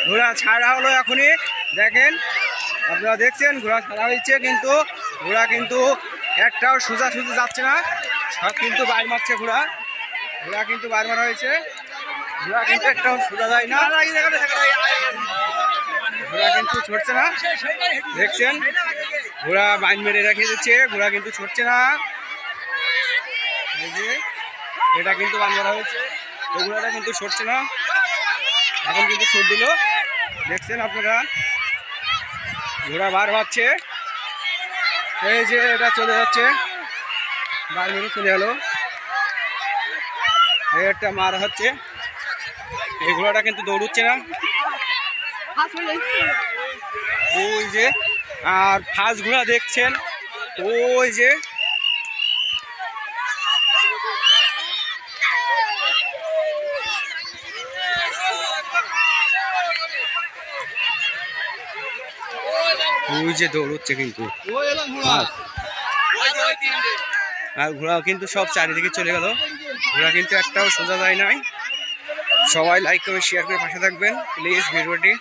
ঘোড়া ছাড়া হলো এখনই, দেখেন আপনারা দেখছেন ঘোড়া ছাড়া হয়েছে, কিন্তু ঘোড়া কিন্তু একটাও সোজা সোজা যাচ্ছে না, সব কিন্তু বাইর মারছে। ঘোড়া কিন্তু বাইর মারা হয়েছে, ঘোড়া কিন্তু একটাও সোজা যায় না, ঘোড়া কিন্তু ছুটছে না। দেখছেন ঘোড়া বাইন মেরে রেখে দিচ্ছে, ঘোড়া কিন্তু ছুটছে না। এই যে এটা কিন্তু বাইন মারা হয়েছে, এই ঘোড়াটা কিন্তু ছুটছে না, এখন কিন্তু ছুট দিল। দেখছেন আপনারা ঘোড়া বার হচ্ছে, এই যে এটা চলে যাচ্ছে, বার মেরে চলে গেল। এই একটা মার হচ্ছে, এই ঘোড়াটা কিন্তু দৌড়চ্ছে না। ওই যে আর ফার্স্ট ঘোড়া দেখছেন, ওই যে দৌড়চ্ছে কিন্তু, আর ঘোড়া কিন্তু সব চারিদিকে চলে গেল, ঘোড়া কিন্তু একটাও সোজা যায় নাই। সবাই লাইক করে শেয়ার করে পাশে থাকবেন প্লিজ ভিডিওটি।